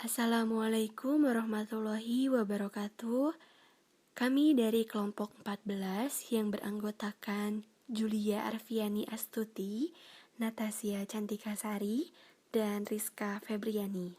Assalamualaikum warahmatullahi wabarakatuh. Kami dari kelompok 14 yang beranggotakan Julia Arfiani Astuti, Natasha Cantikasari, dan Rizka Febriani.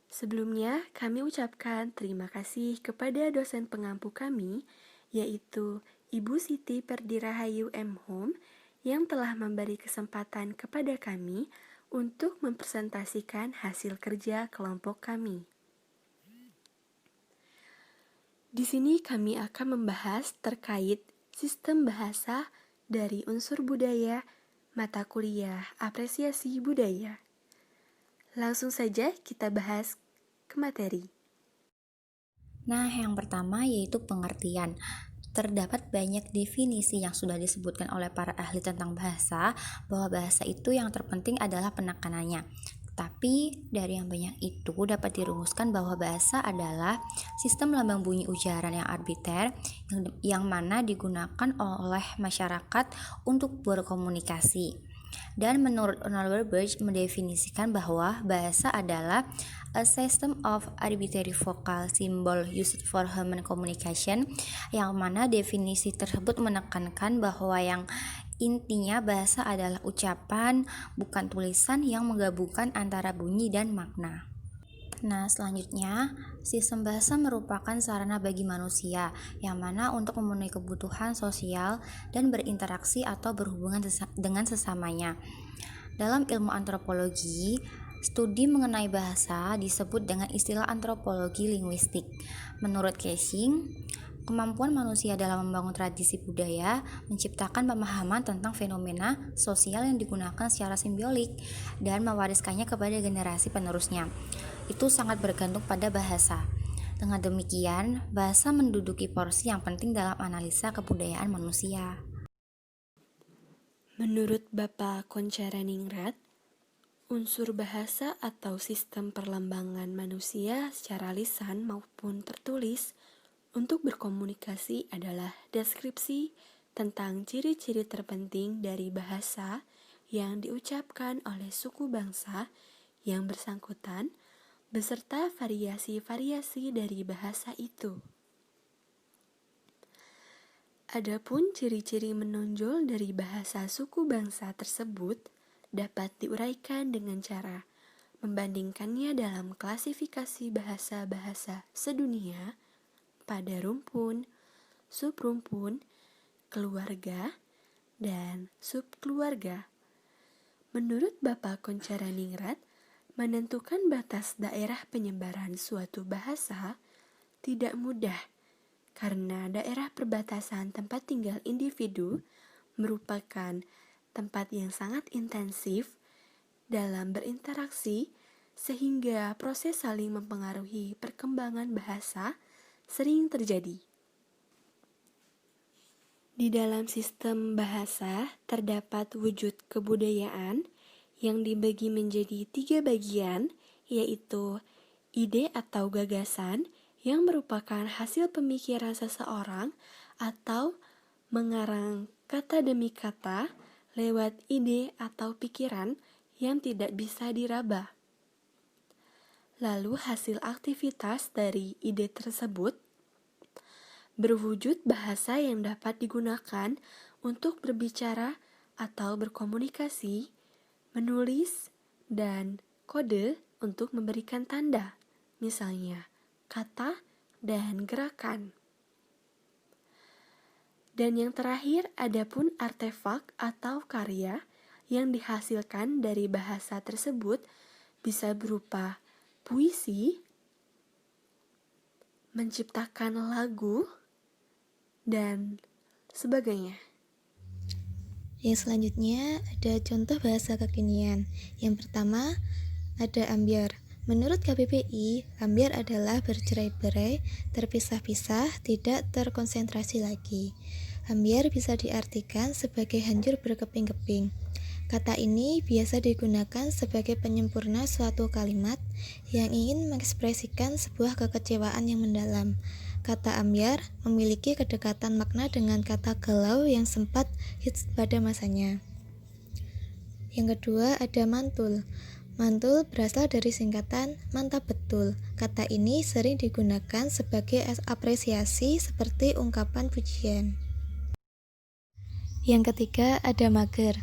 Sebelumnya, kami ucapkan terima kasih kepada dosen pengampu kami, yaitu Ibu Siti Perdirahayu M. Home, yang telah memberi kesempatan kepada kami untuk mempresentasikan hasil kerja kelompok kami. Di sini kami akan membahas terkait sistem bahasa dari unsur budaya, mata kuliah apresiasi budaya. Langsung saja kita bahas ke materi. Nah, yang pertama yaitu pengertian. Terdapat banyak definisi yang sudah disebutkan oleh para ahli tentang bahasa, bahwa bahasa itu yang terpenting adalah penekanannya. Tapi dari yang banyak itu dapat dirumuskan bahwa bahasa adalah sistem lambang bunyi ujaran yang arbiter yang mana digunakan oleh masyarakat untuk berkomunikasi. Dan menurut Ronald Burbage mendefinisikan bahwa bahasa adalah a system of arbitrary vocal symbol used for human communication, yang mana definisi tersebut menekankan bahwa yang intinya bahasa adalah ucapan, bukan tulisan yang menggabungkan antara bunyi dan makna. Nah, selanjutnya, sistem bahasa merupakan sarana bagi manusia yang mana untuk memenuhi kebutuhan sosial dan berinteraksi atau berhubungan dengan sesamanya. Dalam ilmu antropologi, studi mengenai bahasa disebut dengan istilah antropologi linguistik. Menurut Casing, kemampuan manusia dalam membangun tradisi budaya menciptakan pemahaman tentang fenomena sosial yang digunakan secara simbiolik dan mewariskannya kepada generasi penerusnya. Itu sangat bergantung pada bahasa. Dengan demikian, bahasa menduduki porsi yang penting dalam analisa kebudayaan manusia. Menurut Bapak Koncharaningrat, unsur bahasa atau sistem perlembangan manusia secara lisan maupun tertulis untuk berkomunikasi adalah deskripsi tentang ciri-ciri terpenting dari bahasa yang diucapkan oleh suku bangsa yang bersangkutan beserta variasi-variasi dari bahasa itu. Adapun ciri-ciri menonjol dari bahasa suku bangsa tersebut dapat diuraikan dengan cara membandingkannya dalam klasifikasi bahasa-bahasa sedunia pada rumpun, subrumpun, keluarga, dan subkeluarga. Menurut Bapak Koncharaningrat, menentukan batas daerah penyebaran suatu bahasa tidak mudah karena daerah perbatasan tempat tinggal individu merupakan tempat yang sangat intensif dalam berinteraksi sehingga proses saling mempengaruhi perkembangan bahasa sering terjadi. Di dalam sistem bahasa terdapat wujud kebudayaan yang dibagi menjadi 3 bagian, yaitu ide atau gagasan yang merupakan hasil pemikiran seseorang atau mengarang kata demi kata lewat ide atau pikiran yang tidak bisa diraba. Lalu hasil aktivitas dari ide tersebut berwujud bahasa yang dapat digunakan untuk berbicara atau berkomunikasi, menulis, dan kode untuk memberikan tanda, misalnya kata dan gerakan. Dan yang terakhir, adapun artefak atau karya yang dihasilkan dari bahasa tersebut bisa berupa puisi, menciptakan lagu, dan sebagainya. Yang selanjutnya ada contoh bahasa kekinian. Yang pertama ada ambyar. Menurut KBBI, ambyar adalah bercerai-berai, terpisah-pisah, tidak terkonsentrasi lagi. Ambyar bisa diartikan sebagai hancur berkeping-keping. Kata ini biasa digunakan sebagai penyempurna suatu kalimat yang ingin mengekspresikan sebuah kekecewaan yang mendalam. Kata ambyar memiliki kedekatan makna dengan kata galau yang sempat hits pada masanya. Yang kedua ada mantul. Mantul berasal dari singkatan mantap betul. Kata ini sering digunakan sebagai apresiasi seperti ungkapan pujian. Yang ketiga ada mager.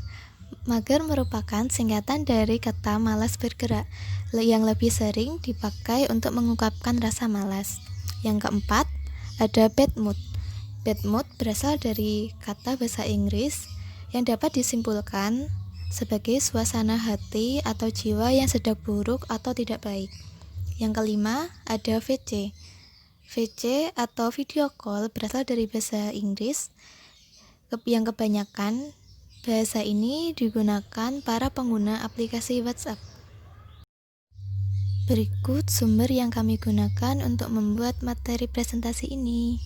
Mager merupakan singkatan dari kata malas bergerak yang lebih sering dipakai untuk mengungkapkan rasa malas. Yang keempat ada bad mood. Bad mood berasal dari kata bahasa Inggris yang dapat disimpulkan sebagai suasana hati atau jiwa yang sedang buruk atau tidak baik. Yang kelima ada VC. VC atau video call berasal dari bahasa Inggris yang kebanyakan bahasa ini digunakan para pengguna aplikasi WhatsApp. Berikut sumber yang kami gunakan untuk membuat materi presentasi ini.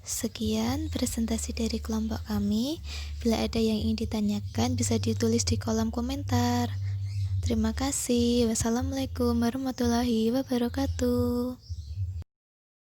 Sekian presentasi dari kelompok kami. Bila ada yang ingin ditanyakan, bisa ditulis di kolom komentar. Terima kasih. Wassalamualaikum warahmatullahi wabarakatuh.